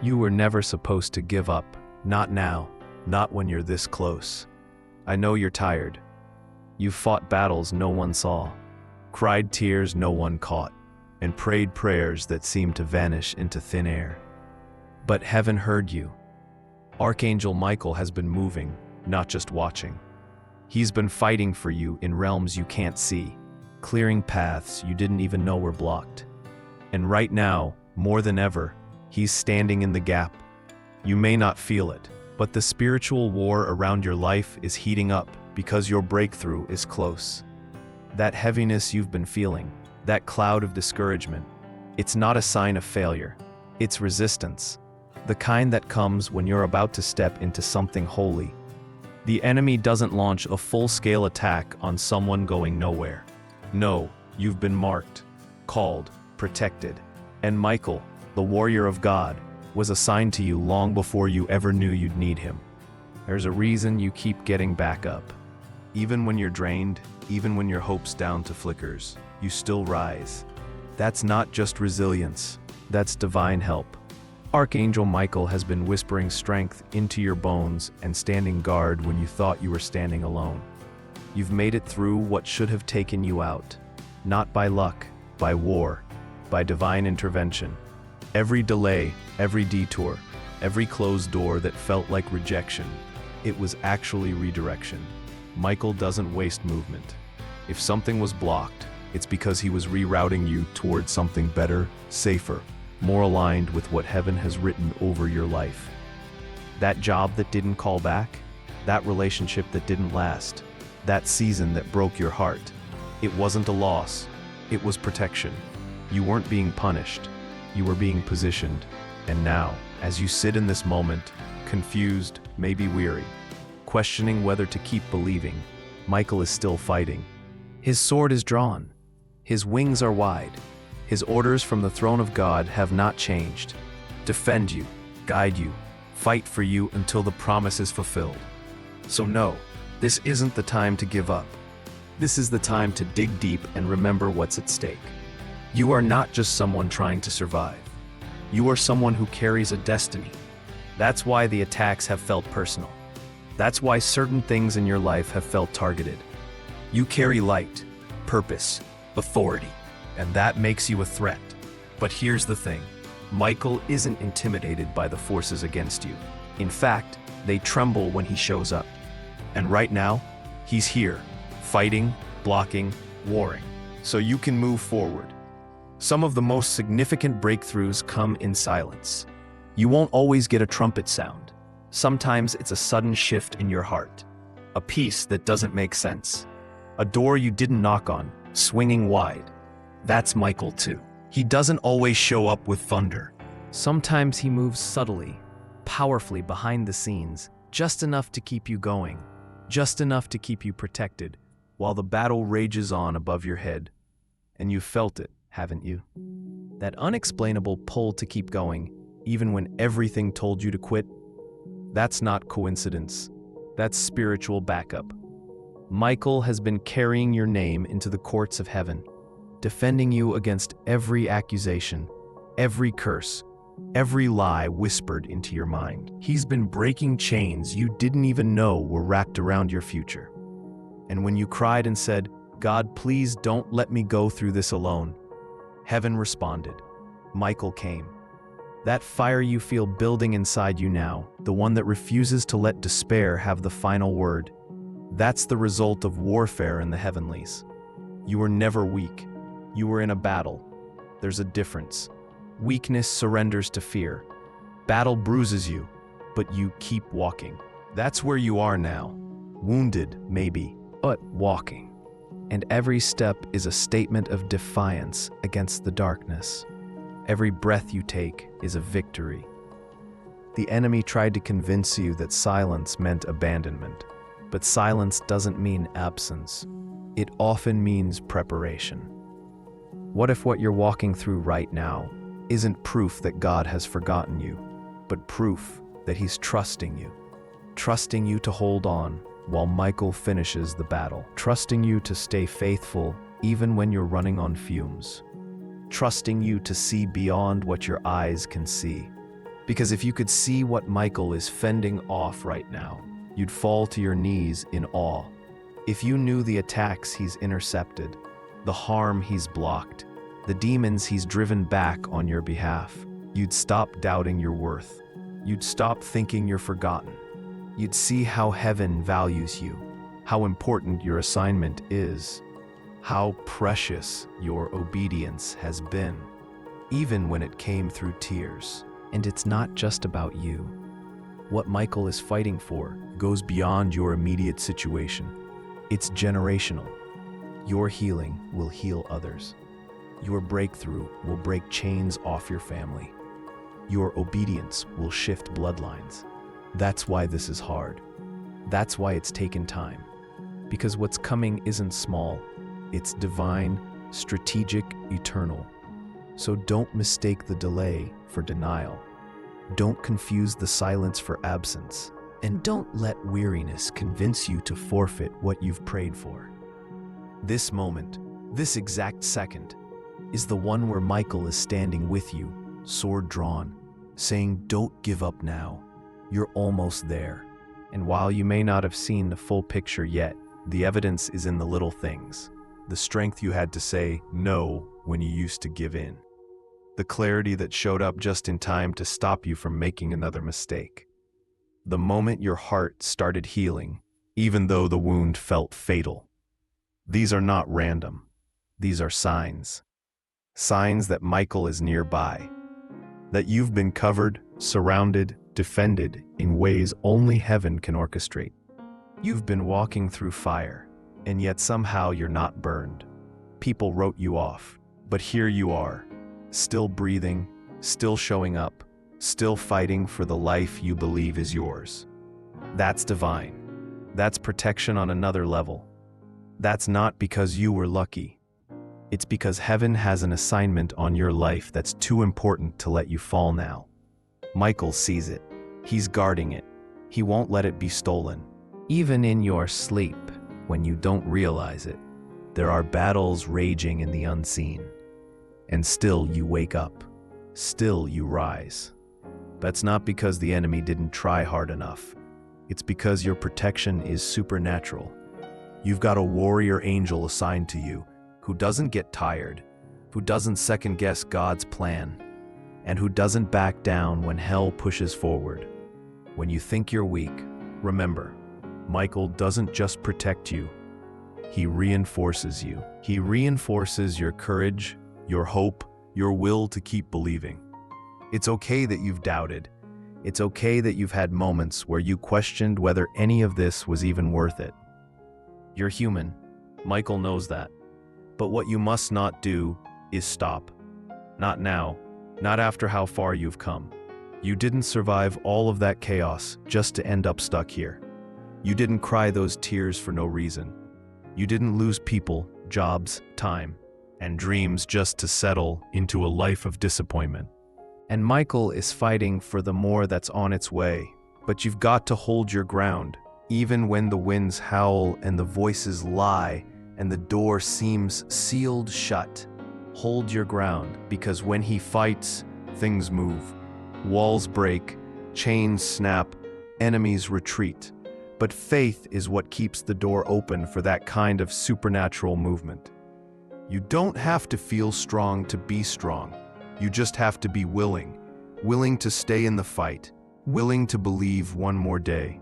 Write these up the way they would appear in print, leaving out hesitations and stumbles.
You were never supposed to give up. Not now. Not when you're this close. I know you're tired. You've fought battles no one saw, cried tears no one caught, and prayed prayers that seemed to vanish into thin air. But heaven heard you. Archangel Michael has been moving, not just watching. He's been fighting for you in realms you can't see, clearing paths you didn't even know were blocked. And right now, more than ever, he's standing in the gap. You may not feel it, but the spiritual war around your life is heating up because your breakthrough is close. That heaviness you've been feeling, that cloud of discouragement, it's not a sign of failure. It's resistance, the kind that comes when you're about to step into something holy. The enemy doesn't launch a full-scale attack on someone going nowhere. No, you've been marked, called, protected. And Michael, the warrior of God, was assigned to you long before you ever knew you'd need him. There's a reason you keep getting back up. Even when you're drained, even when your hope's down to flickers, you still rise. That's not just resilience, that's divine help. Archangel Michael has been whispering strength into your bones and standing guard when you thought you were standing alone. You've made it through what should have taken you out. Not by luck, by war, by divine intervention. Every delay, every detour, every closed door that felt like rejection, it was actually redirection. Michael doesn't waste movement. If something was blocked, it's because he was rerouting you towards something better, safer, more aligned with what heaven has written over your life. That job that didn't call back, that relationship that didn't last, that season that broke your heart, it wasn't a loss, it was protection. You weren't being punished, you were being positioned. And now, as you sit in this moment, confused, maybe weary, questioning whether to keep believing, Michael is still fighting. His sword is drawn, his wings are wide. His orders from the throne of God have not changed. Defend you, guide you, fight for you until the promise is fulfilled. So no, this isn't the time to give up. This is the time to dig deep and remember what's at stake. You are not just someone trying to survive. You are someone who carries a destiny. That's why the attacks have felt personal. That's why certain things in your life have felt targeted. You carry light, purpose, authority. And that makes you a threat. But here's the thing. Michael isn't intimidated by the forces against you. In fact, they tremble when he shows up. And right now, he's here, fighting, blocking, warring, so you can move forward. Some of the most significant breakthroughs come in silence. You won't always get a trumpet sound. Sometimes it's a sudden shift in your heart. A peace that doesn't make sense. A door you didn't knock on, swinging wide. That's Michael too. He doesn't always show up with thunder. Sometimes he moves subtly, powerfully behind the scenes, just enough to keep you going, just enough to keep you protected, while the battle rages on above your head. And you've felt it, haven't you? That unexplainable pull to keep going, even when everything told you to quit? That's not coincidence. That's spiritual backup. Michael has been carrying your name into the courts of heaven, defending you against every accusation, every curse, every lie whispered into your mind. He's been breaking chains you didn't even know were wrapped around your future. And when you cried and said, "God, please don't let me go through this alone," heaven responded. Michael came. That fire you feel building inside you now, the one that refuses to let despair have the final word, that's the result of warfare in the heavenlies. You were never weak. You were in a battle. There's a difference. Weakness surrenders to fear. Battle bruises you, but you keep walking. That's where you are now. Wounded, maybe, but walking. And every step is a statement of defiance against the darkness. Every breath you take is a victory. The enemy tried to convince you that silence meant abandonment, but silence doesn't mean absence. It often means preparation. What if what you're walking through right now isn't proof that God has forgotten you, but proof that He's trusting you to hold on while Michael finishes the battle, trusting you to stay faithful even when you're running on fumes, trusting you to see beyond what your eyes can see, Because if you could see what Michael is fending off right now, you'd fall to your knees in awe. If you knew the attacks he's intercepted, the harm he's blocked, the demons he's driven back on your behalf, you'd stop doubting your worth. You'd stop thinking you're forgotten. You'd see how heaven values you, how important your assignment is, how precious your obedience has been, even when it came through tears. And it's not just about you. What Michael is fighting for goes beyond your immediate situation. It's generational. Your healing will heal others. Your breakthrough will break chains off your family. Your obedience will shift bloodlines. That's why this is hard. That's why it's taken time. Because what's coming isn't small. It's divine, strategic, eternal. So don't mistake the delay for denial. Don't confuse the silence for absence. And don't let weariness convince you to forfeit what you've prayed for. This moment, this exact second, is the one where Michael is standing with you, sword drawn, saying, "Don't give up now. You're almost there." And while you may not have seen the full picture yet, the evidence is in the little things. The strength you had to say no when you used to give in. The clarity that showed up just in time to stop you from making another mistake. The moment your heart started healing, even though the wound felt fatal. These are not random. These are signs. Signs that Michael is nearby. That you've been covered, surrounded, defended in ways only heaven can orchestrate. You've been walking through fire, and yet somehow you're not burned. People wrote you off, but here you are. Still breathing, still showing up, still fighting for the life you believe is yours. That's divine. That's protection on another level. That's not because you were lucky. It's because heaven has an assignment on your life that's too important to let you fall now. Michael sees it. He's guarding it. He won't let it be stolen. Even in your sleep, when you don't realize it, there are battles raging in the unseen. And still you wake up. Still you rise. That's not because the enemy didn't try hard enough. It's because your protection is supernatural. You've got a warrior angel assigned to you who doesn't get tired, who doesn't second-guess God's plan, and who doesn't back down when hell pushes forward. When you think you're weak, remember, Michael doesn't just protect you. He reinforces you. He reinforces your courage, your hope, your will to keep believing. It's okay that you've doubted. It's okay that you've had moments where you questioned whether any of this was even worth it. You're human. Michael knows that. But what you must not do is stop. Not now. Not after how far you've come. You didn't survive all of that chaos just to end up stuck here. You didn't cry those tears for no reason. You didn't lose people, jobs, time, and dreams just to settle into a life of disappointment. And Michael is fighting for the more that's on its way. But you've got to hold your ground, even when the winds howl and the voices lie and the door seems sealed shut. Hold your ground, because when he fights, things move. Walls break, chains snap, enemies retreat. But faith is what keeps the door open for that kind of supernatural movement. You don't have to feel strong to be strong. You just have to be willing. Willing to stay in the fight. Willing to believe one more day.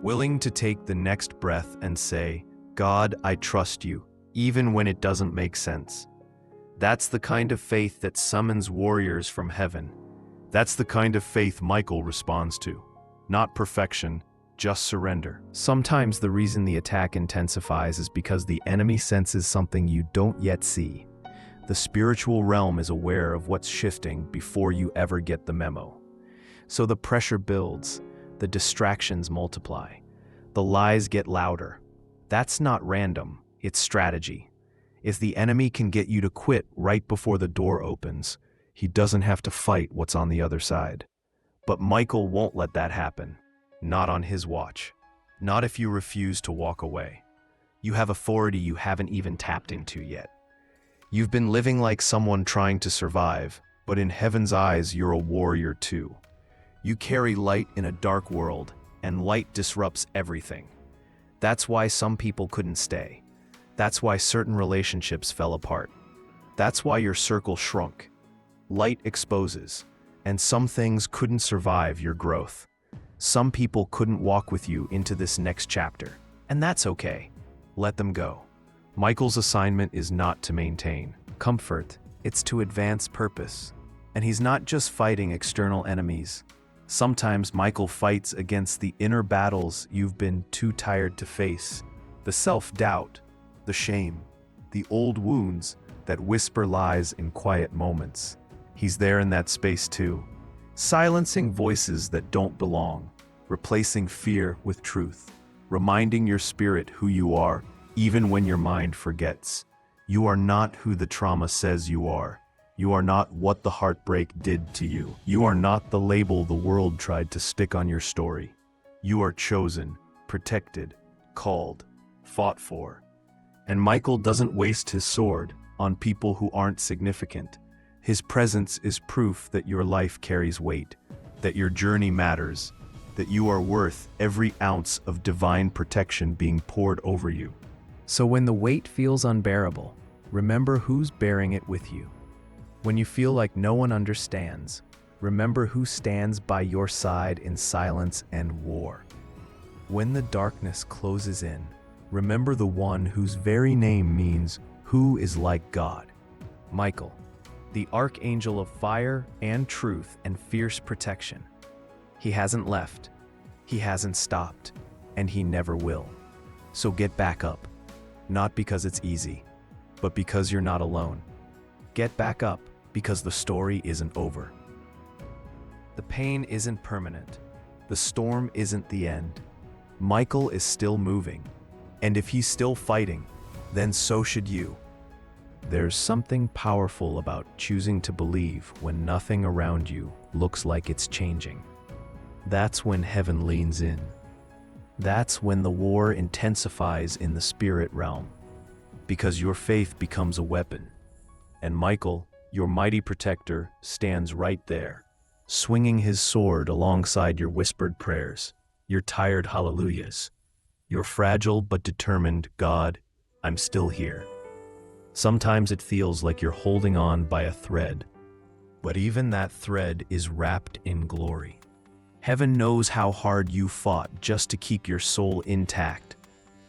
Willing to take the next breath and say, "God, I trust you," even when it doesn't make sense. That's the kind of faith that summons warriors from heaven. That's the kind of faith Michael responds to. Not perfection, just surrender. Sometimes the reason the attack intensifies is because the enemy senses something you don't yet see. The spiritual realm is aware of what's shifting before you ever get the memo. So the pressure builds, the distractions multiply, the lies get louder. That's not random, it's strategy. If the enemy can get you to quit right before the door opens, he doesn't have to fight what's on the other side. But Michael won't let that happen. Not on his watch. Not if you refuse to walk away. You have authority you haven't even tapped into yet. You've been living like someone trying to survive, but in heaven's eyes, you're a warrior too. You carry light in a dark world, and light disrupts everything. That's why some people couldn't stay. That's why certain relationships fell apart. That's why your circle shrunk. Light exposes, and some things couldn't survive your growth. Some people couldn't walk with you into this next chapter, and that's okay. Let them go. Michael's assignment is not to maintain comfort, it's to advance purpose. And he's not just fighting external enemies. Sometimes Michael fights against the inner battles you've been too tired to face. The self-doubt, the shame, the old wounds that whisper lies in quiet moments. He's there in that space too, silencing voices that don't belong, replacing fear with truth, reminding your spirit who you are, even when your mind forgets. You are not who the trauma says you are. You are not what the heartbreak did to you. You are not the label the world tried to stick on your story. You are chosen, protected, called, fought for. And Michael doesn't waste his sword on people who aren't significant. His presence is proof that your life carries weight, that your journey matters, that you are worth every ounce of divine protection being poured over you. So when the weight feels unbearable, remember who's bearing it with you. When you feel like no one understands, remember who stands by your side in silence and war. When the darkness closes in, remember the one whose very name means who is like God. Michael, the Archangel of fire and truth and fierce protection. He hasn't left, he hasn't stopped, and he never will. So get back up, not because it's easy, but because you're not alone. Get back up because the story isn't over. The pain isn't permanent. The storm isn't the end. Michael is still moving, and if he's still fighting, then so should you. There's something powerful about choosing to believe when nothing around you looks like it's changing. That's when heaven leans in. That's when the war intensifies in the spirit realm, because your faith becomes a weapon. And Michael, your mighty protector, stands right there, swinging his sword alongside your whispered prayers, your tired hallelujahs, your fragile but determined, God, I'm still here. Sometimes it feels like you're holding on by a thread, but even that thread is wrapped in glory. Heaven knows how hard you fought just to keep your soul intact.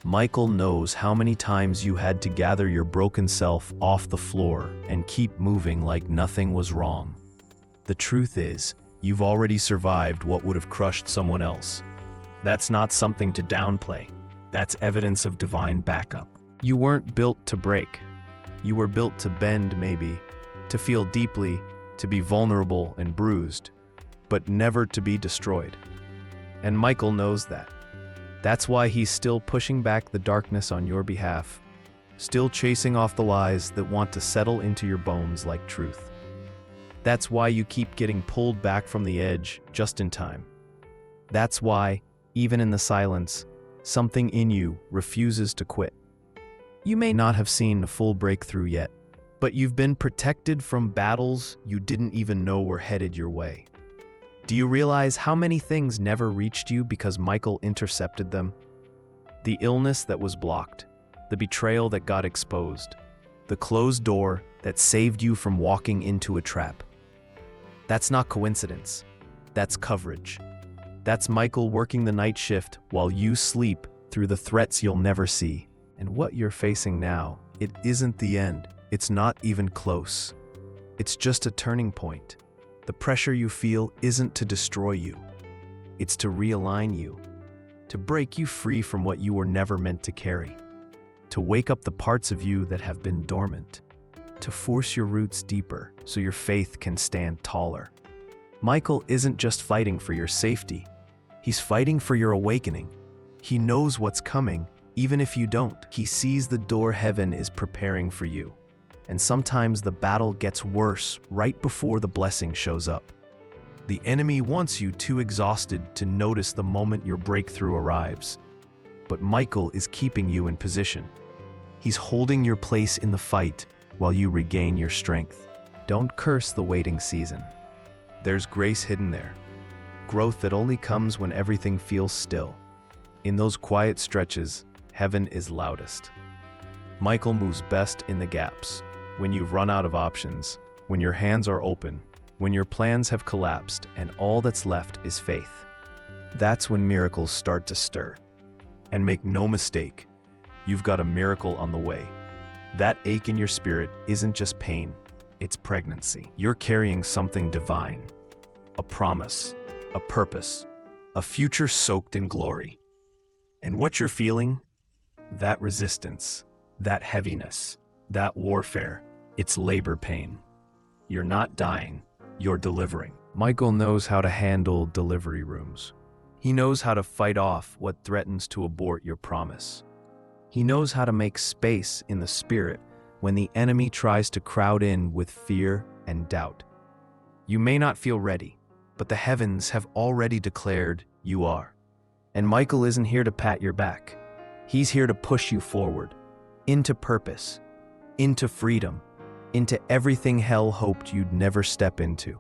Michael knows how many times you had to gather your broken self off the floor and keep moving like nothing was wrong. The truth is, you've already survived what would have crushed someone else. That's not something to downplay. That's evidence of divine backup. You weren't built to break. You were built to bend, maybe, to feel deeply, to be vulnerable and bruised, but never to be destroyed. And Michael knows that. That's why he's still pushing back the darkness on your behalf, still chasing off the lies that want to settle into your bones like truth. That's why you keep getting pulled back from the edge just in time. That's why, even in the silence, something in you refuses to quit. You may not have seen a full breakthrough yet, but you've been protected from battles you didn't even know were headed your way. Do you realize how many things never reached you because Michael intercepted them? The illness that was blocked, the betrayal that got exposed, the closed door that saved you from walking into a trap. That's not coincidence. That's coverage. That's Michael working the night shift while you sleep through the threats you'll never see. And what you're facing now, it isn't the end. It's not even close. It's just a turning point. The pressure you feel isn't to destroy you. It's to realign you, to break you free from what you were never meant to carry, to wake up the parts of you that have been dormant, to force your roots deeper so your faith can stand taller. Michael isn't just fighting for your safety. He's fighting for your awakening. He knows what's coming, even if you don't. He sees the door heaven is preparing for you. And sometimes the battle gets worse right before the blessing shows up. The enemy wants you too exhausted to notice the moment your breakthrough arrives. But Michael is keeping you in position. He's holding your place in the fight while you regain your strength. Don't curse the waiting season. There's grace hidden there. growth that only comes when everything feels still. In those quiet stretches, heaven is loudest. Michael moves best in the gaps, when you've run out of options, when your hands are open, when your plans have collapsed and all that's left is faith. That's when miracles start to stir. And make no mistake, you've got a miracle on the way. That ache in your spirit isn't just pain, it's pregnancy. You're carrying something divine, a promise, a purpose, a future soaked in glory. And what you're feeling? That resistance, that heaviness, that warfare, it's labor pain. You're not dying, you're delivering. Michael knows how to handle delivery rooms. He knows how to fight off what threatens to abort your promise. He knows how to make space in the spirit when the enemy tries to crowd in with fear and doubt. You may not feel ready, but the heavens have already declared you are. And Michael isn't here to pat your back. He's here to push you forward, into purpose, into freedom, into everything hell hoped you'd never step into.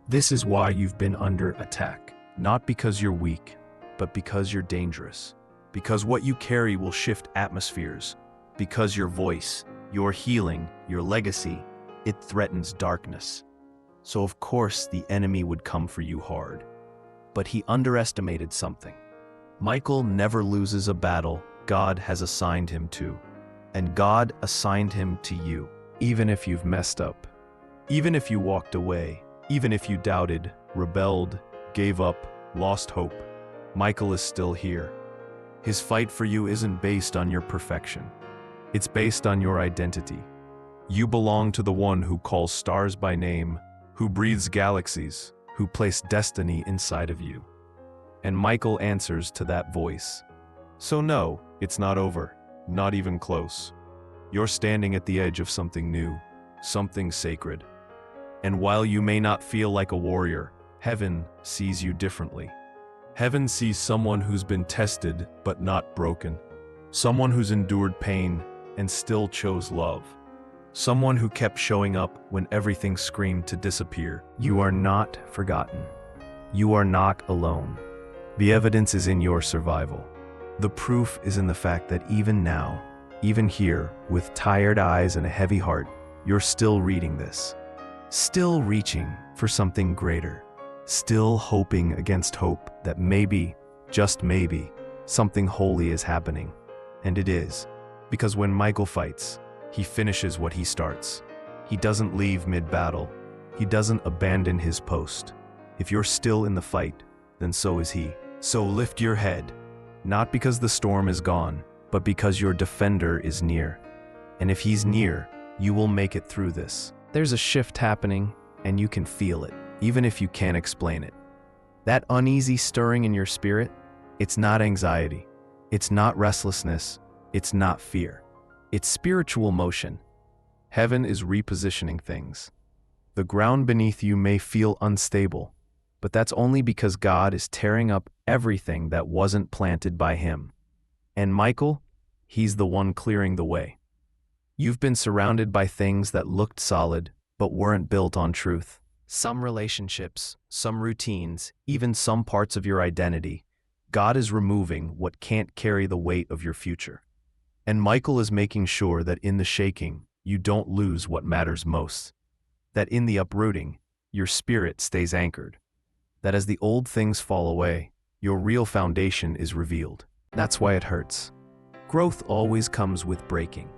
This is why you've been under attack. Not because you're weak, but because you're dangerous. Because what you carry will shift atmospheres. Because your voice, your healing, your legacy, it threatens darkness. So of course the enemy would come for you hard. But he underestimated something. Michael never loses a battle God has assigned him to. And God assigned him to you. Even if you've messed up. Even if you walked away. Even if you doubted, rebelled, gave up, lost hope, Michael is still here. His fight for you isn't based on your perfection. It's based on your identity. You belong to the one who calls stars by name, who breathes galaxies, who placed destiny inside of you. And Michael answers to that voice. So no, it's not over, not even close. You're standing at the edge of something new, something sacred. And while you may not feel like a warrior, heaven sees you differently. Heaven sees someone who's been tested but not broken. Someone who's endured pain and still chose love. Someone who kept showing up when everything screamed to disappear. You are not forgotten. You are not alone. The evidence is in your survival. The proof is in the fact that even now, even here, with tired eyes and a heavy heart, you're still reading this. Still reaching for something greater. Still hoping against hope that maybe, just maybe, something holy is happening. And it is. Because when Michael fights, he finishes what he starts. He doesn't leave mid-battle. He doesn't abandon his post. If you're still in the fight, then so is he. So lift your head, not because the storm is gone, but because your defender is near. And if he's near, you will make it through this. There's a shift happening, and you can feel it, even if you can't explain it. That uneasy stirring in your spirit, it's not anxiety. It's not restlessness. It's not fear. It's spiritual motion. Heaven is repositioning things. The ground beneath you may feel unstable, but that's only because God is tearing up everything that wasn't planted by Him. And Michael, he's the one clearing the way. You've been surrounded by things that looked solid, but weren't built on truth. Some relationships, some routines, even some parts of your identity. God is removing what can't carry the weight of your future. And Michael is making sure that in the shaking, you don't lose what matters most. That in the uprooting, your spirit stays anchored. That as the old things fall away, your real foundation is revealed. That's why it hurts. Growth always comes with breaking.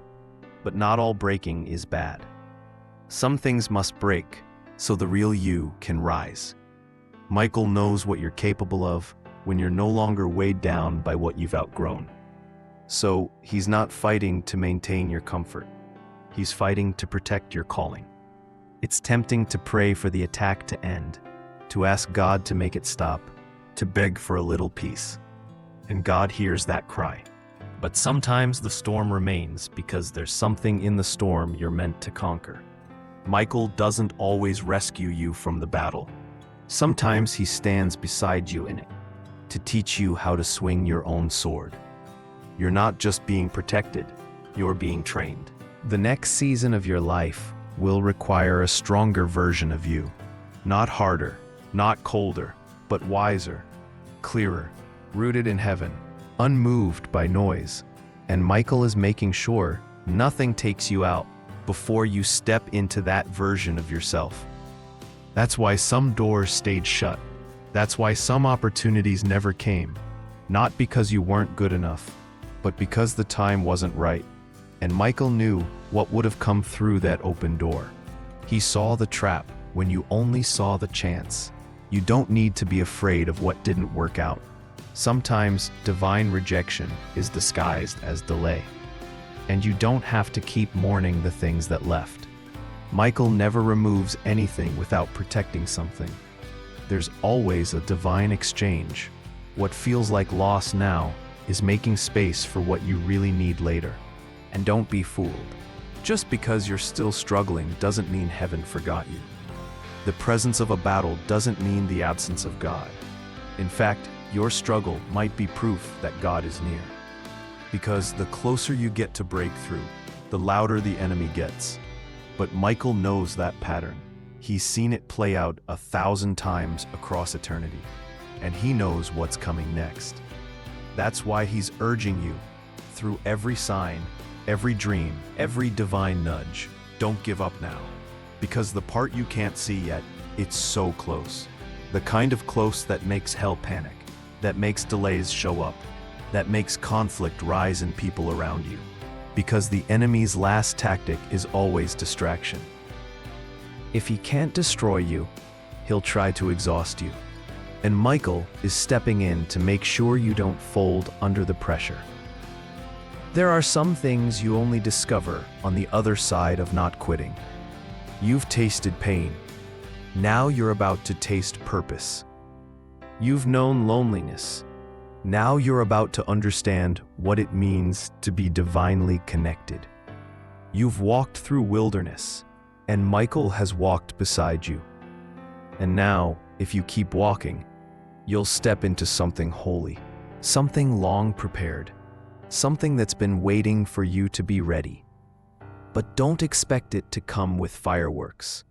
But not all breaking is bad. Some things must break, so the real you can rise. Michael knows what you're capable of when you're no longer weighed down by what you've outgrown. So he's not fighting to maintain your comfort. He's fighting to protect your calling. It's tempting to pray for the attack to end, to ask God to make it stop, to beg for a little peace. And God hears that cry. But sometimes the storm remains because there's something in the storm you're meant to conquer. Michael doesn't always rescue you from the battle. Sometimes he stands beside you in it, to teach you how to swing your own sword. You're not just being protected, you're being trained. The next season of your life will require a stronger version of you. Not harder, not colder, but wiser, clearer, rooted in heaven, unmoved by noise. And Michael is making sure nothing takes you out before you step into that version of yourself. That's why some doors stayed shut. That's why some opportunities never came. Not because you weren't good enough, but because the time wasn't right. And Michael knew what would have come through that open door. He saw the trap when you only saw the chance. You don't need to be afraid of what didn't work out. Sometimes divine rejection is disguised as delay. And you don't have to keep mourning the things that left. Michael never removes anything without protecting something. There's always a divine exchange. What feels like loss now is making space for what you really need later. And don't be fooled. Just because you're still struggling doesn't mean heaven forgot you. The presence of a battle doesn't mean the absence of God. In fact, your struggle might be proof that God is near. Because the closer you get to breakthrough, the louder the enemy gets. But Michael knows that pattern. He's seen it play out 1,000 times across eternity. And he knows what's coming next. That's why he's urging you, through every sign, every dream, every divine nudge, don't give up now. Because the part you can't see yet, it's so close. The kind of close that makes hell panic, that makes delays show up, that makes conflict rise in people around you. Because the enemy's last tactic is always distraction. If he can't destroy you, he'll try to exhaust you. And Michael is stepping in to make sure you don't fold under the pressure. There are some things you only discover on the other side of not quitting. You've tasted pain. Now you're about to taste purpose. You've known loneliness. Now you're about to understand what it means to be divinely connected. You've walked through wilderness, and Michael has walked beside you. And now, if you keep walking, you'll step into something holy, something long prepared, something that's been waiting for you to be ready. But don't expect it to come with fireworks.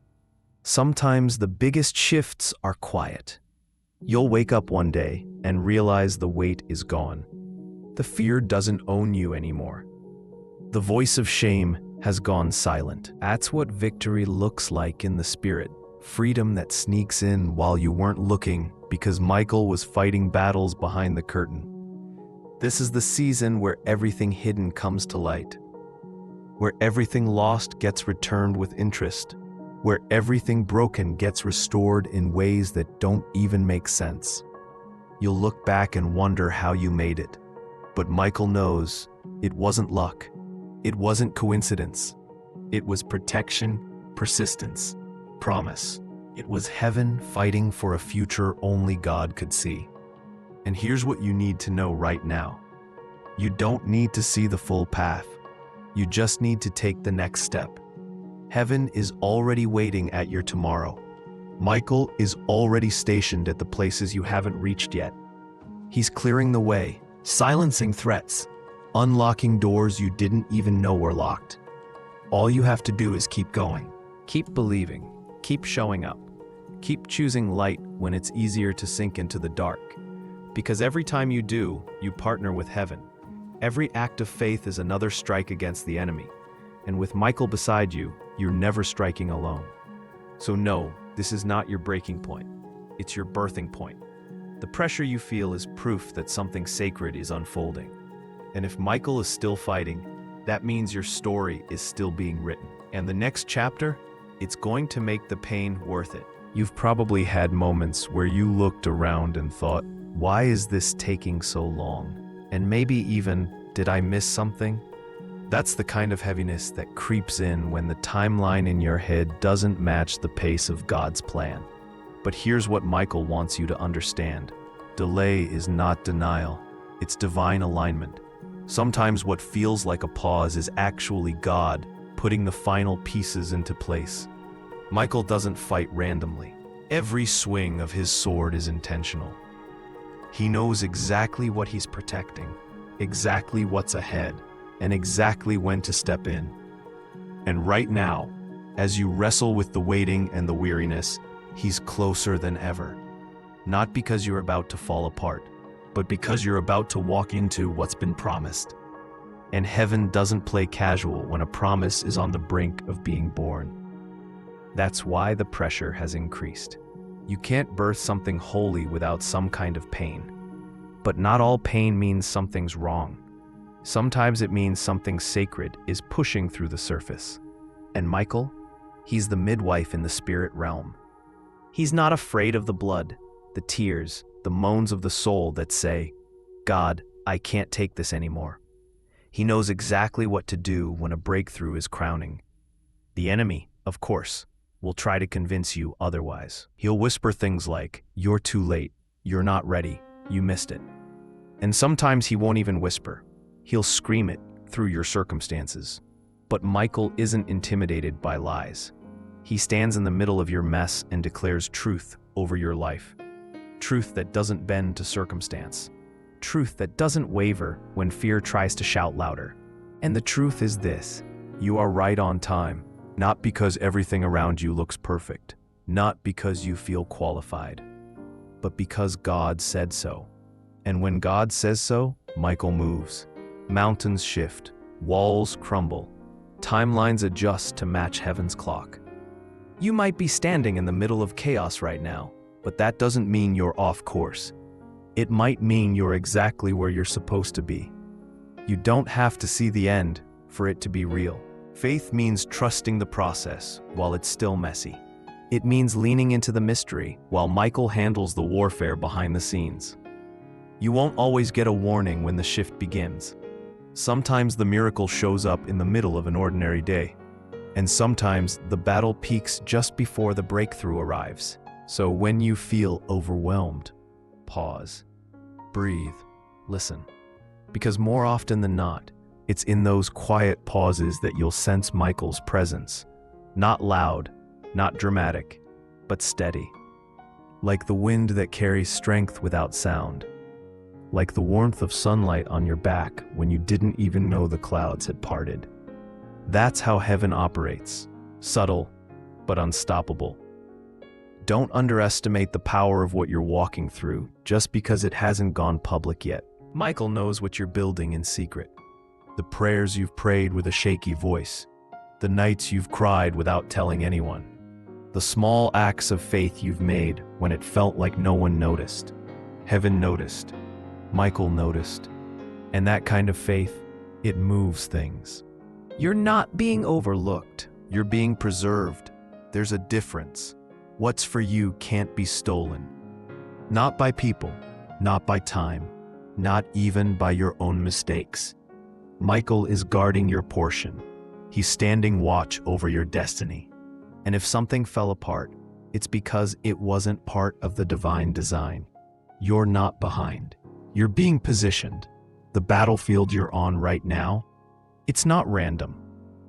Sometimes the biggest shifts are quiet. You'll wake up one day and realize the weight is gone. The fear doesn't own you anymore. The voice of shame has gone silent. That's what victory looks like in the spirit. Freedom that sneaks in while you weren't looking because Michael was fighting battles behind the curtain. This is the season where everything hidden comes to light, where everything lost gets returned with interest, where everything broken gets restored in ways that don't even make sense. You'll look back and wonder how you made it. But Michael knows it wasn't luck. It wasn't coincidence. It was protection, persistence, promise. It was heaven fighting for a future only God could see. And here's what you need to know right now. You don't need to see the full path. You just need to take the next step. Heaven is already waiting at your tomorrow. Michael is already stationed at the places you haven't reached yet. He's clearing the way, silencing threats, unlocking doors you didn't even know were locked. All you have to do is keep going. Keep believing. Keep showing up. Keep choosing light when it's easier to sink into the dark. Because every time you do, you partner with heaven. Every act of faith is another strike against the enemy. And with Michael beside you, you're never striking alone. So no, this is not your breaking point. It's your birthing point. The pressure you feel is proof that something sacred is unfolding. And if Michael is still fighting, that means your story is still being written. And the next chapter, it's going to make the pain worth it. You've probably had moments where you looked around and thought, why is this taking so long? And maybe even, did I miss something? That's the kind of heaviness that creeps in when the timeline in your head doesn't match the pace of God's plan. But here's what Michael wants you to understand. Delay is not denial, it's divine alignment. Sometimes what feels like a pause is actually God putting the final pieces into place. Michael doesn't fight randomly. Every swing of his sword is intentional. He knows exactly what he's protecting, exactly what's ahead, and exactly when to step in. And right now, as you wrestle with the waiting and the weariness, he's closer than ever. not because you're about to fall apart, but because you're about to walk into what's been promised. And heaven doesn't play casual when a promise is on the brink of being born. That's why the pressure has increased. You can't birth something holy without some kind of pain. But not all pain means something's wrong. Sometimes it means something sacred is pushing through the surface. And Michael, he's the midwife in the spirit realm. He's not afraid of the blood, the tears, the moans of the soul that say, "God, I can't take this anymore." He knows exactly what to do when a breakthrough is crowning. The enemy, of course, will try to convince you otherwise. He'll whisper things like, "You're too late, you're not ready, you missed it." And sometimes he won't even whisper. He'll scream it through your circumstances. But Michael isn't intimidated by lies. He stands in the middle of your mess and declares truth over your life. Truth that doesn't bend to circumstance. Truth that doesn't waver when fear tries to shout louder. And the truth is this: you are right on time, not because everything around you looks perfect, not because you feel qualified, but because God said so. And when God says so, Michael moves. Mountains shift, walls crumble, timelines adjust to match heaven's clock. You might be standing in the middle of chaos right now, but that doesn't mean you're off course. It might mean you're exactly where you're supposed to be. You don't have to see the end for it to be real. Faith means trusting the process while it's still messy. It means leaning into the mystery while Michael handles the warfare behind the scenes. You won't always get a warning when the shift begins. Sometimes the miracle shows up in the middle of an ordinary day. And sometimes the battle peaks just before the breakthrough arrives. So when you feel overwhelmed, pause, breathe, listen. Because more often than not, it's in those quiet pauses that you'll sense Michael's presence. Not loud, not dramatic, but steady. Like the wind that carries strength without sound. Like the warmth of sunlight on your back when you didn't even know the clouds had parted. That's how heaven operates. Subtle, but unstoppable. Don't underestimate the power of what you're walking through just because it hasn't gone public yet. Michael knows what you're building in secret. The prayers you've prayed with a shaky voice. The nights you've cried without telling anyone. The small acts of faith you've made when it felt like no one noticed. Heaven noticed. Michael noticed. And that kind of faith, it moves things. You're not being overlooked. You're being preserved. There's a difference. What's for you can't be stolen. Not by people, not by time, not even by your own mistakes. Michael is guarding your portion. He's standing watch over your destiny. And if something fell apart, it's because it wasn't part of the divine design. You're not behind. You're being positioned. The battlefield you're on right now, it's not random.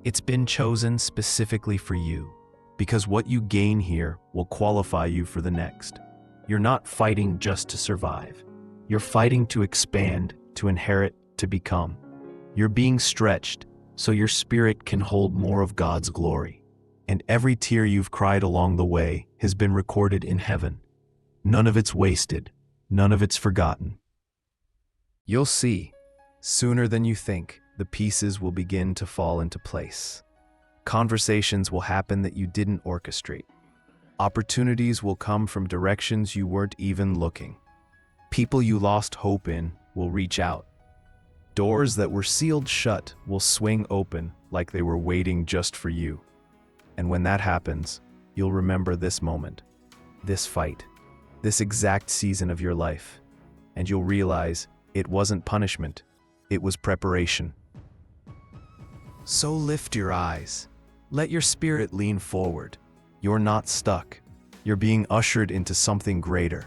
It's been chosen specifically for you, because what you gain here will qualify you for the next. You're not fighting just to survive. You're fighting to expand, to inherit, to become. You're being stretched so your spirit can hold more of God's glory. And every tear you've cried along the way has been recorded in heaven. None of it's wasted. None of it's forgotten. You'll see, sooner than you think, the pieces will begin to fall into place. Conversations will happen that you didn't orchestrate. Opportunities will come from directions you weren't even looking. People you lost hope in will reach out. Doors that were sealed shut will swing open like they were waiting just for you. And when that happens, you'll remember this moment, this fight, this exact season of your life. And you'll realize it wasn't punishment, it was preparation. So lift your eyes. Let your spirit lean forward. You're not stuck. You're being ushered into something greater.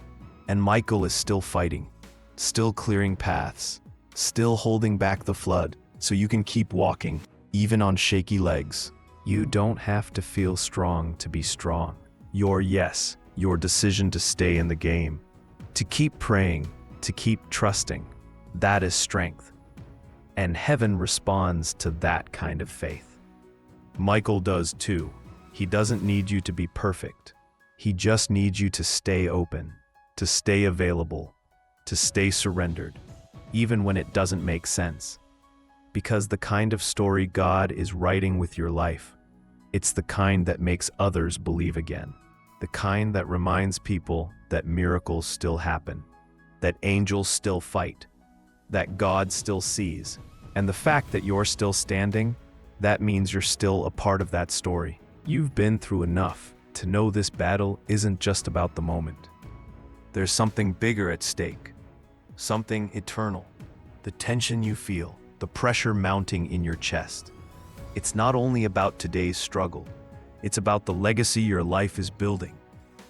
And Michael is still fighting, still clearing paths, still holding back the flood so you can keep walking, even on shaky legs. You don't have to feel strong to be strong. Your yes, your decision to stay in the game, to keep praying, to keep trusting, that is strength. And heaven responds to that kind of faith. Michael does too. He doesn't need you to be perfect. He just needs you to stay open, to stay available, to stay surrendered, even when it doesn't make sense. Because the kind of story God is writing with your life, it's the kind that makes others believe again. The kind that reminds people that miracles still happen, that angels still fight, that God still sees. And the fact that you're still standing, that means you're still a part of that story. You've been through enough to know this battle isn't just about the moment. There's something bigger at stake, something eternal. The tension you feel, the pressure mounting in your chest. It's not only about today's struggle, it's about the legacy your life is building.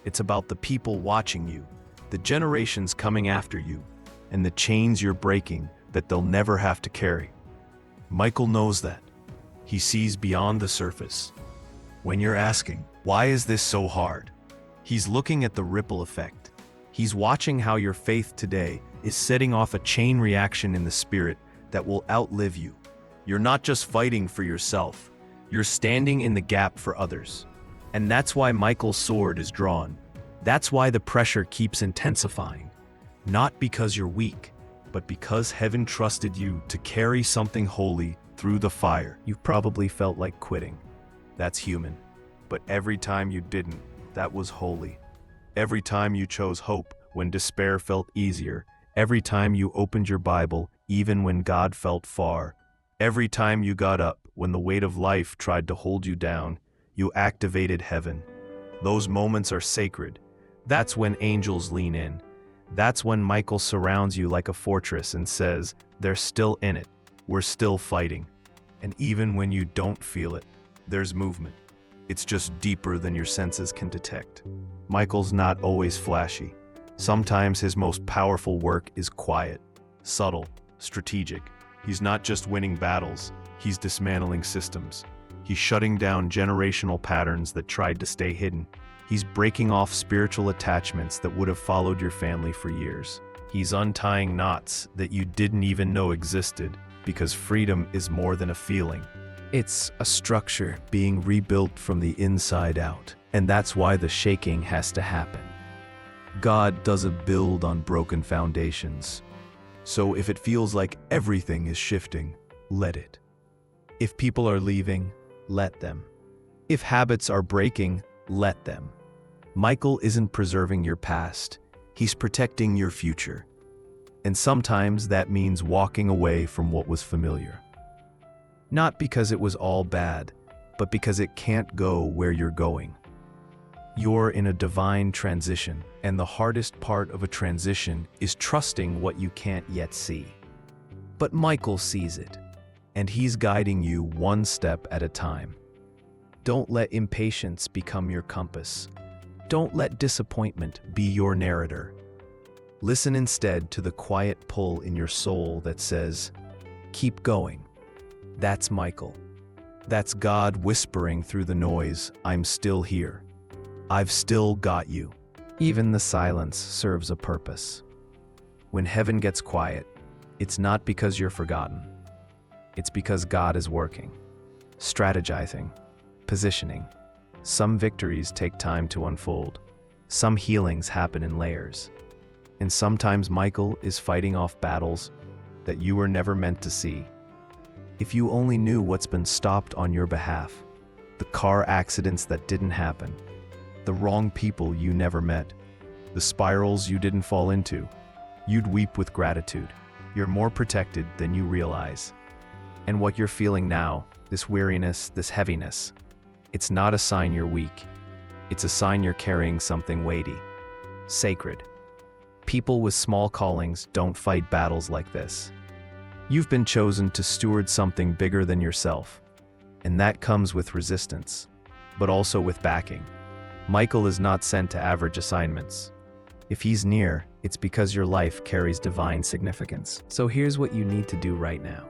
It's about the people watching you, the generations coming after you, and the chains you're breaking that they'll never have to carry. Michael knows that. He sees beyond the surface. When you're asking, why is this so hard? He's looking at the ripple effect. He's watching how your faith today is setting off a chain reaction in the spirit that will outlive you. You're not just fighting for yourself, you're standing in the gap for others. And that's why Michael's sword is drawn. That's why the pressure keeps intensifying. Not because you're weak, but because heaven trusted you to carry something holy through the fire. You've probably felt like quitting. That's human. But every time you didn't, that was holy. Every time you chose hope when despair felt easier, every time you opened your Bible even when God felt far, every time you got up when the weight of life tried to hold you down, you activated heaven. Those moments are sacred. That's when angels lean in. That's when Michael surrounds you like a fortress and says, they're still in it. We're still fighting. And even when you don't feel it, there's movement. It's just deeper than your senses can detect. Michael's not always flashy. Sometimes his most powerful work is quiet, subtle, strategic. He's not just winning battles, he's dismantling systems. He's shutting down generational patterns that tried to stay hidden. He's breaking off spiritual attachments that would have followed your family for years. He's untying knots that you didn't even know existed, because freedom is more than a feeling. It's a structure being rebuilt from the inside out, and that's why the shaking has to happen. God doesn't build on broken foundations. So if it feels like everything is shifting, let it. If people are leaving, let them. If habits are breaking, let them. Michael isn't preserving your past, he's protecting your future. And sometimes that means walking away from what was familiar. Not because it was all bad, but because it can't go where you're going. You're in a divine transition, and the hardest part of a transition is trusting what you can't yet see. But Michael sees it, and he's guiding you one step at a time. Don't let impatience become your compass. Don't let disappointment be your narrator. Listen instead to the quiet pull in your soul that says, keep going. That's Michael. That's God whispering through the noise, I'm still here. I've still got you. Even the silence serves a purpose. When heaven gets quiet, it's not because you're forgotten. It's because God is working, strategizing, positioning. Some victories take time to unfold. Some healings happen in layers. And sometimes Michael is fighting off battles that you were never meant to see. If you only knew what's been stopped on your behalf, the car accidents that didn't happen, the wrong people you never met, the spirals you didn't fall into, you'd weep with gratitude. You're more protected than you realize. And what you're feeling now, this weariness, this heaviness, it's not a sign you're weak. It's a sign you're carrying something weighty, sacred. People with small callings don't fight battles like this. You've been chosen to steward something bigger than yourself, and that comes with resistance, but also with backing. Michael is not sent to average assignments. If he's near, it's because your life carries divine significance. So here's what you need to do right now.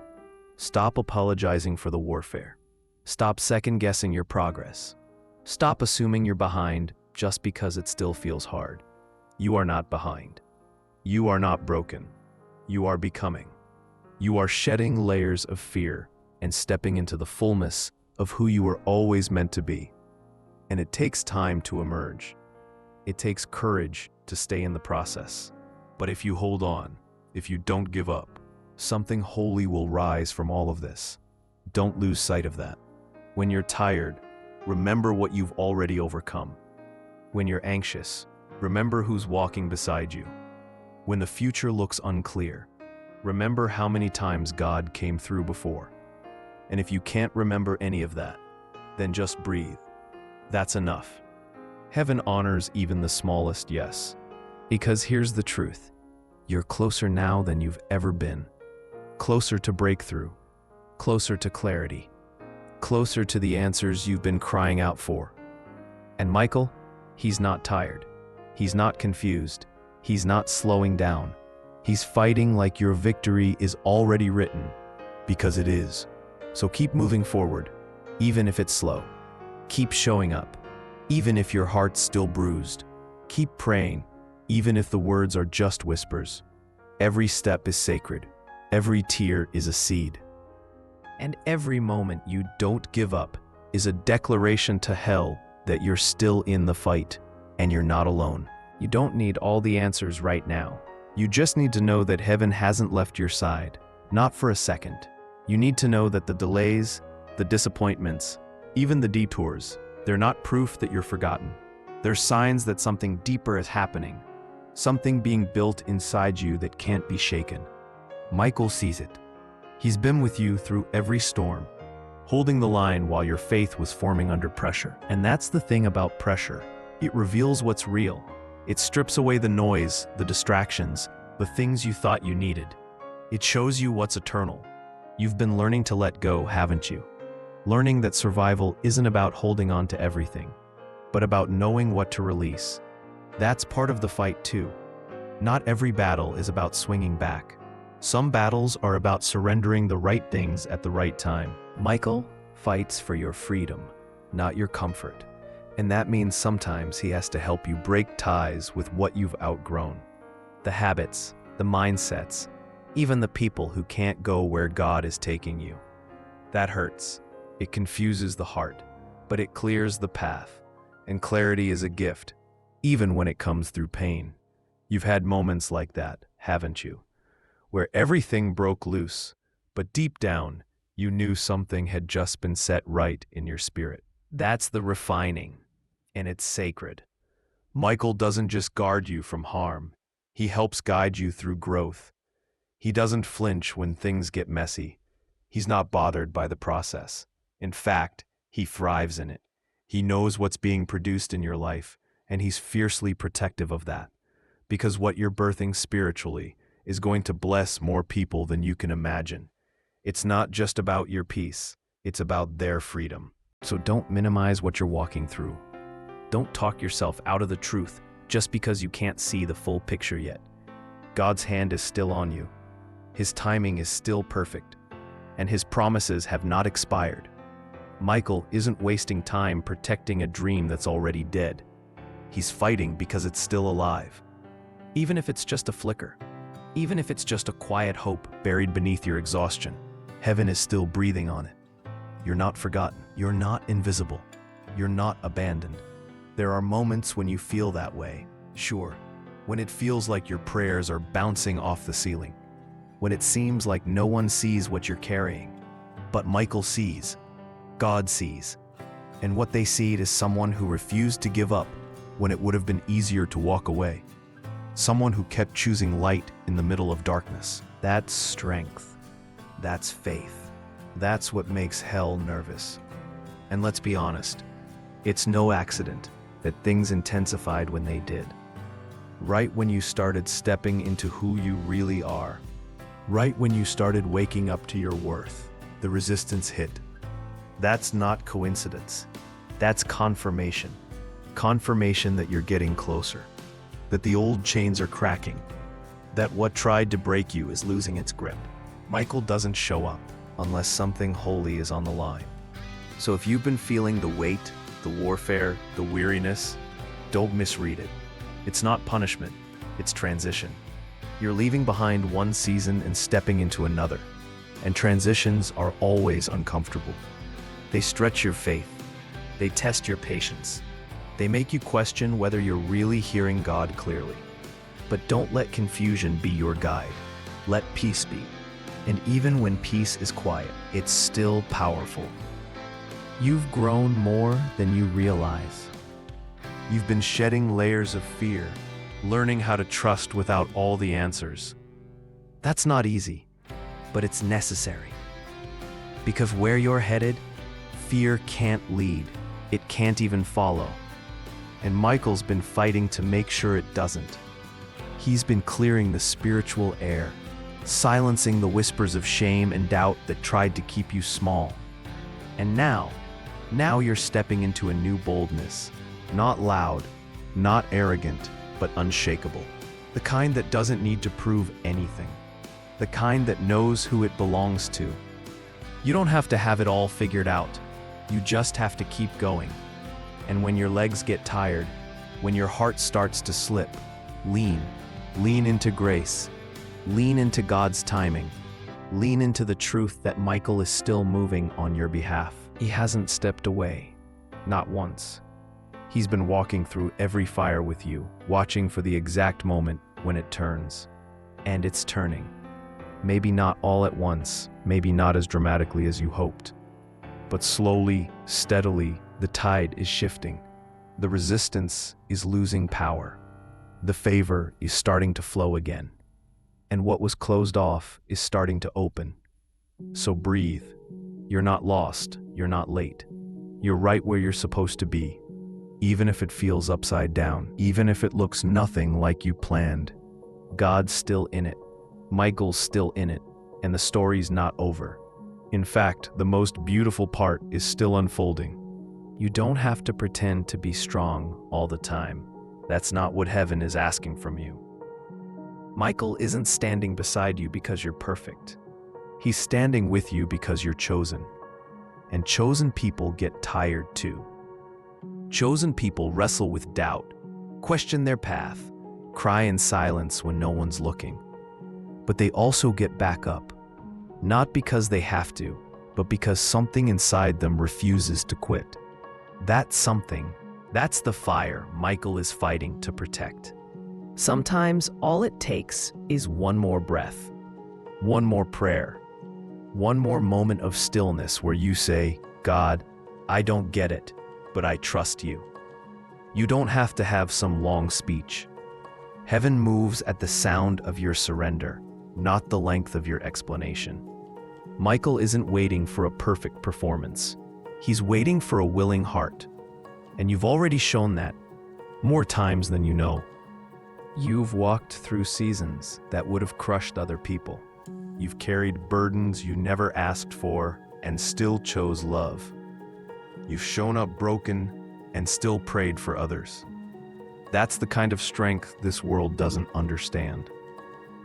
Stop apologizing for the warfare. Stop second-guessing your progress. Stop assuming you're behind just because it still feels hard. You are not behind. You are not broken. You are becoming. You are shedding layers of fear and stepping into the fullness of who you were always meant to be. And it takes time to emerge. It takes courage to stay in the process. But if you hold on, if you don't give up, something holy will rise from all of this. Don't lose sight of that. When you're tired, remember what you've already overcome. When you're anxious, remember who's walking beside you. When the future looks unclear, remember how many times God came through before. And if you can't remember any of that, then just breathe. That's enough. Heaven honors even the smallest yes. Because here's the truth. You're closer now than you've ever been. Closer to breakthrough. Closer to clarity. Closer to the answers you've been crying out for. And Michael, he's not tired. He's not confused. He's not slowing down. He's fighting like your victory is already written, because it is. So keep moving forward, even if it's slow. Keep showing up, even if your heart's still bruised. Keep praying, even if the words are just whispers. Every step is sacred. Every tear is a seed. And every moment you don't give up is a declaration to hell that you're still in the fight, and you're not alone. You don't need all the answers right now. You just need to know that heaven hasn't left your side, not for a second. You need to know that the delays, the disappointments, even the detours, they're not proof that you're forgotten. They're signs that something deeper is happening, something being built inside you that can't be shaken. Michael sees it. He's been with you through every storm, holding the line while your faith was forming under pressure. And that's the thing about pressure. It reveals what's real. It strips away the noise, the distractions, the things you thought you needed. It shows you what's eternal. You've been learning to let go, haven't you? Learning that survival isn't about holding on to everything, but about knowing what to release. That's part of the fight too. Not every battle is about swinging back. Some battles are about surrendering the right things at the right time. Michael fights for your freedom, not your comfort. And that means sometimes he has to help you break ties with what you've outgrown. The habits, the mindsets, even the people who can't go where God is taking you. That hurts. It confuses the heart, but it clears the path. And clarity is a gift, even when it comes through pain. You've had moments like that, haven't you? Where everything broke loose, but deep down, you knew something had just been set right in your spirit. That's the refining, and it's sacred. Michael doesn't just guard you from harm. He helps guide you through growth. He doesn't flinch when things get messy. He's not bothered by the process. In fact, he thrives in it. He knows what's being produced in your life, and he's fiercely protective of that. Because what you're birthing spiritually is going to bless more people than you can imagine. It's not just about your peace, it's about their freedom. So don't minimize what you're walking through. Don't talk yourself out of the truth just because you can't see the full picture yet. God's hand is still on you. His timing is still perfect, and his promises have not expired. Michael isn't wasting time protecting a dream that's already dead. He's fighting because it's still alive. Even if it's just a flicker, even if it's just a quiet hope buried beneath your exhaustion, heaven is still breathing on it. You're not forgotten. You're not invisible. You're not abandoned. There are moments when you feel that way, sure, when it feels like your prayers are bouncing off the ceiling, when it seems like no one sees what you're carrying. But Michael sees. God sees. And what they see is someone who refused to give up when it would have been easier to walk away. Someone who kept choosing light in the middle of darkness. That's strength. That's faith. That's what makes hell nervous. And let's be honest, it's no accident that things intensified when they did. Right when you started stepping into who you really are, right when you started waking up to your worth, the resistance hit. That's not coincidence. That's confirmation. Confirmation that you're getting closer, that the old chains are cracking, that what tried to break you is losing its grip. Michael doesn't show up unless something holy is on the line. So if you've been feeling the weight, the warfare, the weariness, don't misread it. It's not punishment, it's transition. You're leaving behind one season and stepping into another. And transitions are always uncomfortable. They stretch your faith. They test your patience. They make you question whether you're really hearing God clearly. But don't let confusion be your guide. Let peace be. And even when peace is quiet, it's still powerful. You've grown more than you realize. You've been shedding layers of fear, learning how to trust without all the answers. That's not easy, but it's necessary. Because where you're headed, fear can't lead. It can't even follow. And Michael's been fighting to make sure it doesn't. He's been clearing the spiritual air, silencing the whispers of shame and doubt that tried to keep you small. And now you're stepping into a new boldness, not loud, not arrogant, but unshakable. The kind that doesn't need to prove anything. The kind that knows who it belongs to. You don't have to have it all figured out. You just have to keep going. And when your legs get tired, when your heart starts to slip, lean into grace. Lean into God's timing. Lean into the truth that Michael is still moving on your behalf. He hasn't stepped away, not once. He's been walking through every fire with you, watching for the exact moment when it turns. And it's turning. Maybe not all at once, maybe not as dramatically as you hoped. But slowly, steadily, the tide is shifting. The resistance is losing power. The favor is starting to flow again. And what was closed off is starting to open. So breathe. You're not lost. You're not late. You're right where you're supposed to be. Even if it feels upside down, even if it looks nothing like you planned. God's still in it. Michael's still in it. And the story's not over. In fact, the most beautiful part is still unfolding. You don't have to pretend to be strong all the time. That's not what heaven is asking from you. Michael isn't standing beside you because you're perfect. He's standing with you because you're chosen. And chosen people get tired too. Chosen people wrestle with doubt, question their path, cry in silence when no one's looking. But they also get back up, not because they have to, but because something inside them refuses to quit. That something, that's the fire Michael is fighting to protect. Sometimes all it takes is one more breath, one more prayer, one more moment of stillness where you say, God, I don't get it, but I trust you. You don't have to have some long speech. Heaven moves at the sound of your surrender, not the length of your explanation. Michael isn't waiting for a perfect performance. He's waiting for a willing heart. And you've already shown that, more times than you know. You've walked through seasons that would have crushed other people. You've carried burdens you never asked for and still chose love. You've shown up broken and still prayed for others. That's the kind of strength this world doesn't understand.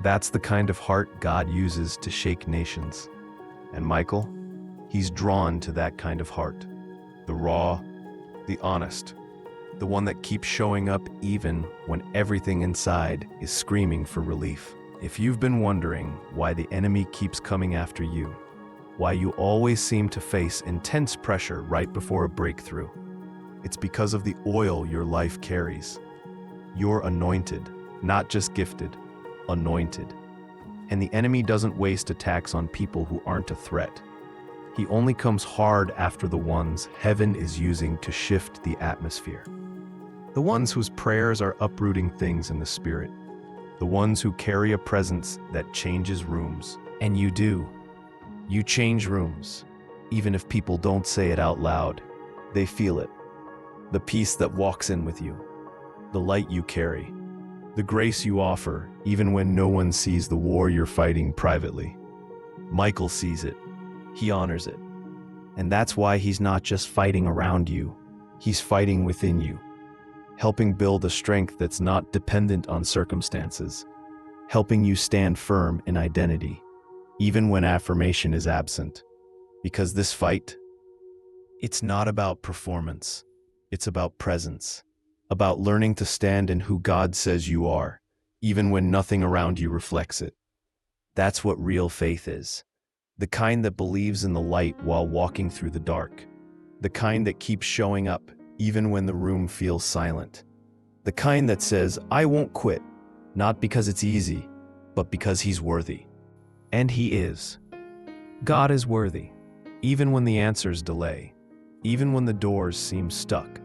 That's the kind of heart God uses to shake nations. And Michael, he's drawn to that kind of heart. The raw, the honest, the one that keeps showing up even when everything inside is screaming for relief. If you've been wondering why the enemy keeps coming after you, why you always seem to face intense pressure right before a breakthrough, it's because of the oil your life carries. You're anointed, not just gifted, anointed. And the enemy doesn't waste attacks on people who aren't a threat. He only comes hard after the ones heaven is using to shift the atmosphere. The ones whose prayers are uprooting things in the spirit. The ones who carry a presence that changes rooms. And you do. You change rooms. Even if people don't say it out loud, they feel it. The peace that walks in with you. The light you carry. The grace you offer, even when no one sees the war you're fighting privately. Michael sees it. He honors it. And that's why he's not just fighting around you. He's fighting within you. Helping build a strength that's not dependent on circumstances. Helping you stand firm in identity, even when affirmation is absent. Because this fight, it's not about performance. It's about presence. About learning to stand in who God says you are, even when nothing around you reflects it. That's what real faith is. The kind that believes in the light while walking through the dark. The kind that keeps showing up, even when the room feels silent. The kind that says, I won't quit, not because it's easy, but because he's worthy. And he is. God is worthy, even when the answers delay, even when the doors seem stuck,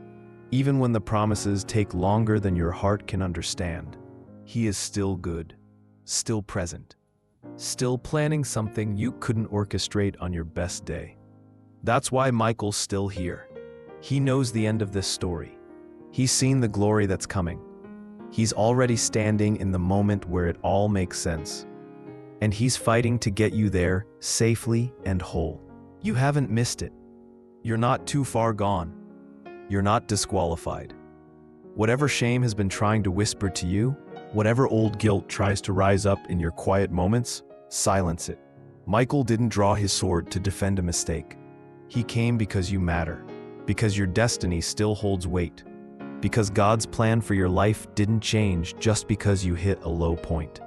even when the promises take longer than your heart can understand. He is still good, still present, still planning something you couldn't orchestrate on your best day. That's why Michael's still here. He knows the end of this story. He's seen the glory that's coming. He's already standing in the moment where it all makes sense. And he's fighting to get you there safely and whole. You haven't missed it. You're not too far gone. You're not disqualified. Whatever shame has been trying to whisper to you, whatever old guilt tries to rise up in your quiet moments, silence it. Michael didn't draw his sword to defend a mistake. He came because you matter, because your destiny still holds weight, because God's plan for your life didn't change just because you hit a low point.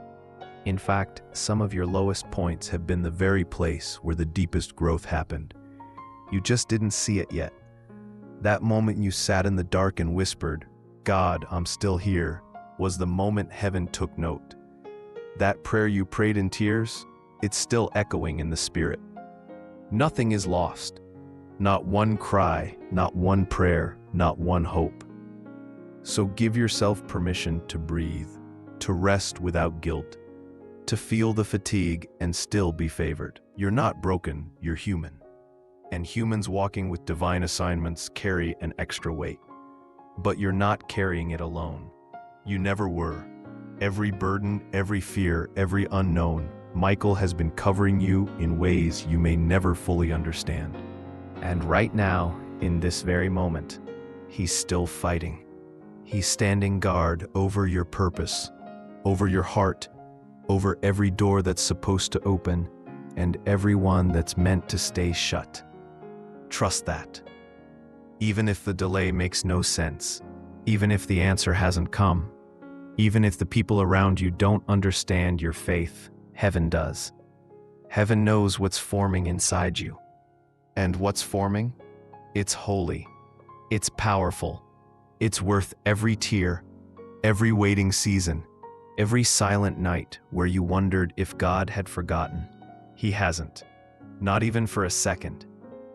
In fact, some of your lowest points have been the very place where the deepest growth happened. You just didn't see it yet. That moment you sat in the dark and whispered, God, I'm still here, was the moment heaven took note. That prayer you prayed in tears, it's still echoing in the spirit. Nothing is lost. Not one cry, not one prayer, not one hope. So give yourself permission to breathe, to rest without guilt, to feel the fatigue and still be favored. You're not broken, you're human. And humans walking with divine assignments carry an extra weight. But you're not carrying it alone. You never were. Every burden, every fear, every unknown, Michael has been covering you in ways you may never fully understand. And right now, in this very moment, he's still fighting. He's standing guard over your purpose, over your heart, over every door that's supposed to open, and every one that's meant to stay shut. Trust that. Even if the delay makes no sense, even if the answer hasn't come, even if the people around you don't understand your faith, heaven does. Heaven knows what's forming inside you. And what's forming? It's holy. It's powerful. It's worth every tear, every waiting season, every silent night where you wondered if God had forgotten. He hasn't. Not even for a second.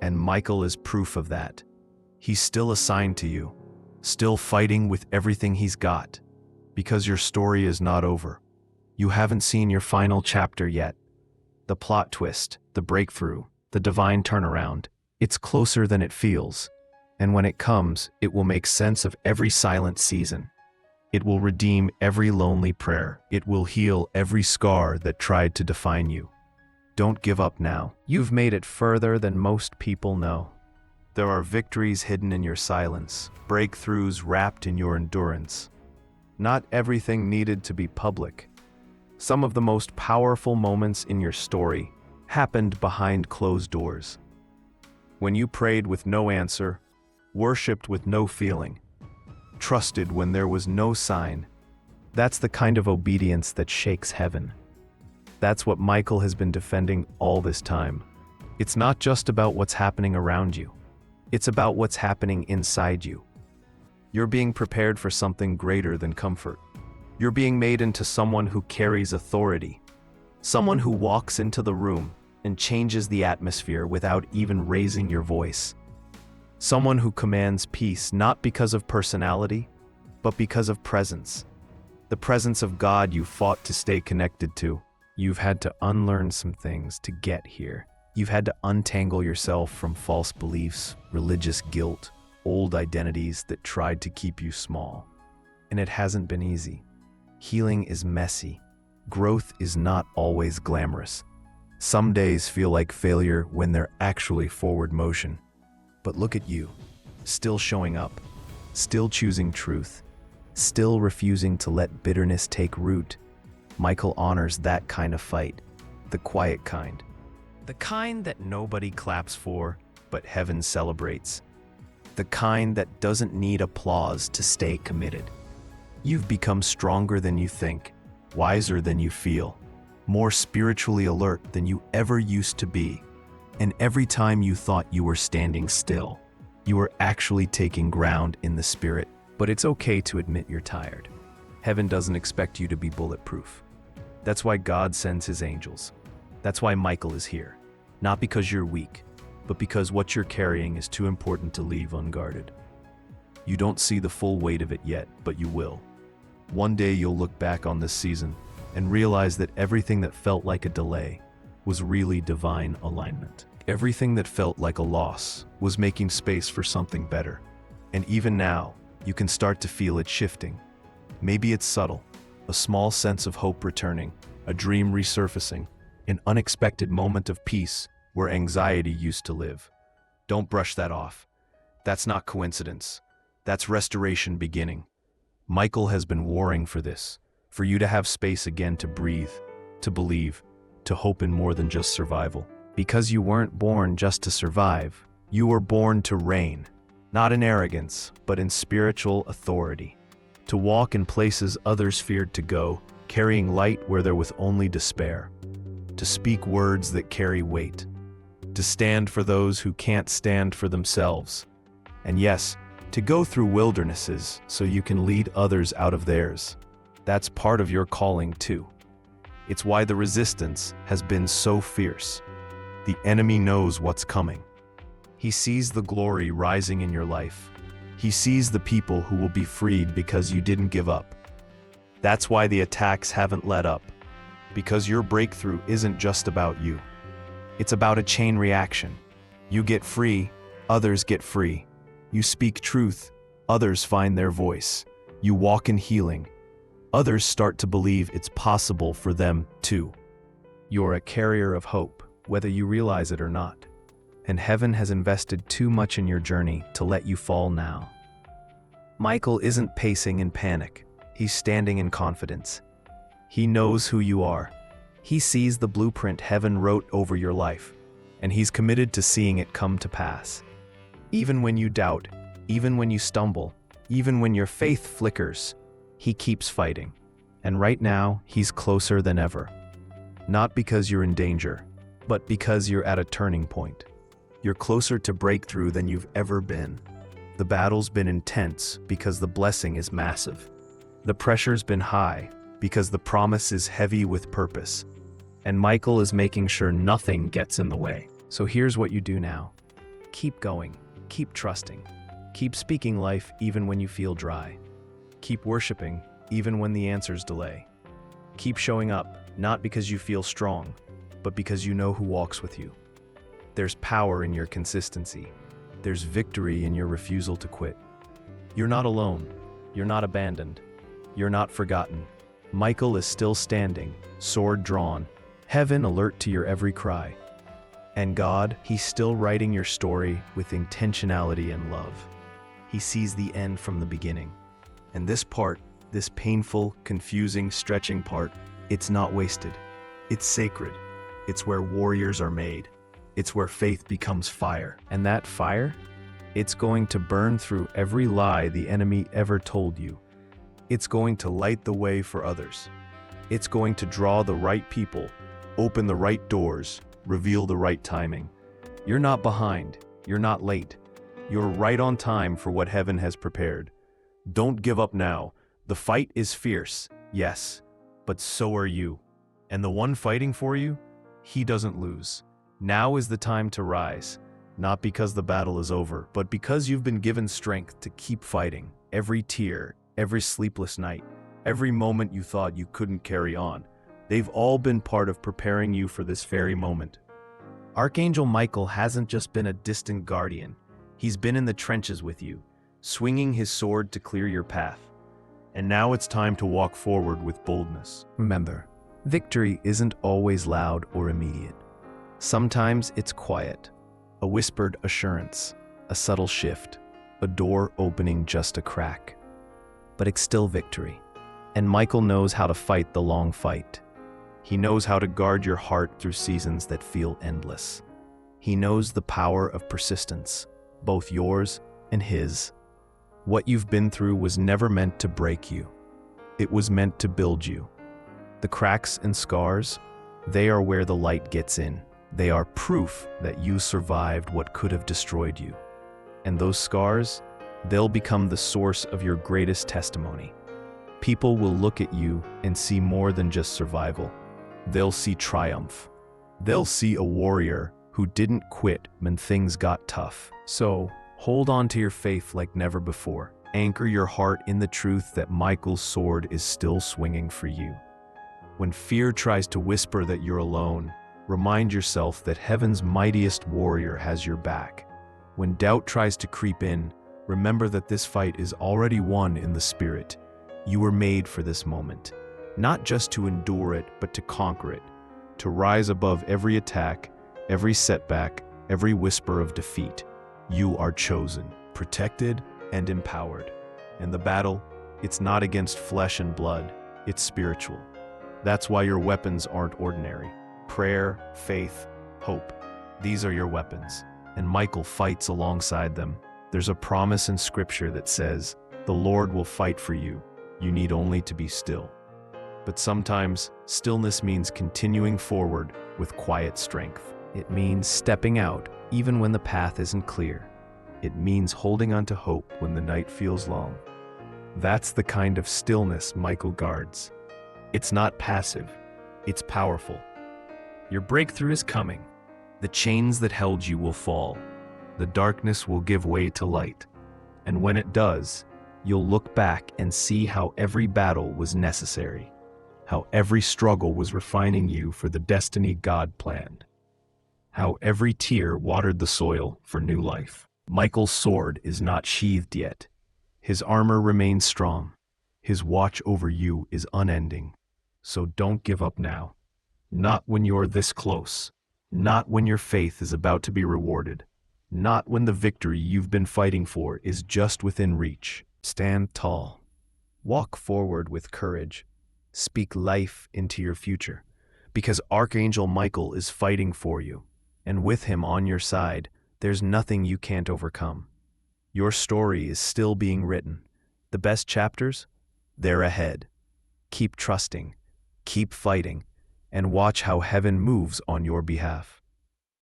And Michael is proof of that. He's still assigned to you, still fighting with everything he's got, because your story is not over. You haven't seen your final chapter yet. The plot twist, the breakthrough, the divine turnaround, it's closer than it feels. And when it comes, it will make sense of every silent season. It will redeem every lonely prayer. It will heal every scar that tried to define you. Don't give up now. You've made it further than most people know. There are victories hidden in your silence, breakthroughs wrapped in your endurance. Not everything needed to be public. Some of the most powerful moments in your story happened behind closed doors. When you prayed with no answer, worshipped with no feeling, trusted when there was no sign, that's the kind of obedience that shakes heaven. That's what Michael has been defending all this time. It's not just about what's happening around you. It's about what's happening inside you. You're being prepared for something greater than comfort. You're being made into someone who carries authority. Someone who walks into the room and changes the atmosphere without even raising your voice. Someone who commands peace not because of personality, but because of presence. The presence of God you fought to stay connected to. You've had to unlearn some things to get here. You've had to untangle yourself from false beliefs, religious guilt, old identities that tried to keep you small. And it hasn't been easy. Healing is messy. Growth is not always glamorous. Some days feel like failure when they're actually forward motion. But look at you, still showing up, still choosing truth, still refusing to let bitterness take root. Michael honors that kind of fight, the quiet kind. The kind that nobody claps for, but heaven celebrates. The kind that doesn't need applause to stay committed. You've become stronger than you think, wiser than you feel, more spiritually alert than you ever used to be. And every time you thought you were standing still, You are actually taking ground in the spirit. But it's okay to admit you're tired. Heaven doesn't expect you to be bulletproof. That's why God sends his angels. That's why Michael is here. Not because you're weak, but because what you're carrying is too important to leave unguarded. You don't see the full weight of it yet, but you will. One day you'll look back on this season and realize that everything that felt like a delay was really divine alignment. Everything that felt like a loss was making space for something better. And even now, you can start to feel it shifting. Maybe it's subtle, a small sense of hope returning, a dream resurfacing, an unexpected moment of peace where anxiety used to live. Don't brush that off. That's not coincidence. That's restoration beginning. Michael has been warring for this, for you to have space again to breathe, to believe, to hope in more than just survival. Because you weren't born just to survive, you were born to reign, not in arrogance, but in spiritual authority. To walk in places others feared to go, carrying light where there was only despair. To speak words that carry weight. To stand for those who can't stand for themselves. And yes, to go through wildernesses so you can lead others out of theirs. That's part of your calling too. It's why the resistance has been so fierce. The enemy knows what's coming. He sees the glory rising in your life. He sees the people who will be freed because you didn't give up. That's why the attacks haven't let up. Because your breakthrough isn't just about you. It's about a chain reaction. You get free, others get free. You speak truth, others find their voice. You walk in healing. Others start to believe it's possible for them too. You're a carrier of hope, whether you realize it or not. And heaven has invested too much in your journey to let you fall now. Michael isn't pacing in panic. He's standing in confidence. He knows who you are. He sees the blueprint heaven wrote over your life, and he's committed to seeing it come to pass. Even when you doubt, even when you stumble, even when your faith flickers, he keeps fighting. And right now, he's closer than ever. Not because you're in danger, but because you're at a turning point. You're closer to breakthrough than you've ever been. The battle's been intense because the blessing is massive. The pressure's been high because the promise is heavy with purpose. And Michael is making sure nothing gets in the way. So here's what you do now. Keep going, keep trusting, keep speaking life even when you feel dry. Keep worshiping even when the answers delay. Keep showing up, not because you feel strong, but because you know who walks with you. There's power in your consistency. There's victory in your refusal to quit. You're not alone. You're not abandoned. You're not forgotten. Michael is still standing, sword drawn, heaven alert to your every cry. And God, he's still writing your story with intentionality and love. He sees the end from the beginning. And this part, this painful, confusing, stretching part, it's not wasted. It's sacred. It's where warriors are made. It's where faith becomes fire. And that fire? It's going to burn through every lie the enemy ever told you. It's going to light the way for others. It's going to draw the right people, open the right doors, reveal the right timing. You're not behind. You're not late. You're right on time for what heaven has prepared. Don't give up now. The fight is fierce, yes, but so are you. And the one fighting for you, he doesn't lose. Now is the time to rise, not because the battle is over, but because you've been given strength to keep fighting. Every tear, every sleepless night, every moment you thought you couldn't carry on, they've all been part of preparing you for this very moment. Archangel Michael hasn't just been a distant guardian. He's been in the trenches with you, swinging his sword to clear your path. And now it's time to walk forward with boldness. Remember, victory isn't always loud or immediate. Sometimes it's quiet, a whispered assurance, a subtle shift, a door opening just a crack. But it's still victory. And Michael knows how to fight the long fight. He knows how to guard your heart through seasons that feel endless. He knows the power of persistence, both yours and his. What you've been through was never meant to break you. It was meant to build you. The cracks and scars, they are where the light gets in. They are proof that you survived what could have destroyed you. And those scars, they'll become the source of your greatest testimony. People will look at you and see more than just survival. They'll see triumph. They'll see a warrior who didn't quit when things got tough. So, hold on to your faith like never before. Anchor your heart in the truth that Michael's sword is still swinging for you. When fear tries to whisper that you're alone, remind yourself that heaven's mightiest warrior has your back. When doubt tries to creep in, remember that this fight is already won in the spirit. You were made for this moment, not just to endure it, but to conquer it, to rise above every attack, every setback, every whisper of defeat. You are chosen, protected, and empowered. And the battle, it's not against flesh and blood, it's spiritual. That's why your weapons aren't ordinary. Prayer, faith, hope. These are your weapons, and Michael fights alongside them. There's a promise in Scripture that says, "The Lord will fight for you. You need only to be still." But sometimes, stillness means continuing forward with quiet strength. It means stepping out even when the path isn't clear. It means holding on to hope when the night feels long. That's the kind of stillness Michael guards. It's not passive, it's powerful. Your breakthrough is coming. The chains that held you will fall. The darkness will give way to light. And when it does, you'll look back and see how every battle was necessary, how every struggle was refining you for the destiny God planned, how every tear watered the soil for new life. Michael's sword is not sheathed yet. His armor remains strong. His watch over you is unending. So don't give up now. Not when you're this close. Not when your faith is about to be rewarded. Not when the victory you've been fighting for is just within reach. Stand tall. Walk forward with courage. Speak life into your future, because Archangel Michael is fighting for you, and with him on your side, there's nothing you can't overcome. Your story is still being written. The best chapters? They're ahead. Keep trusting, keep fighting, and watch how heaven moves on your behalf.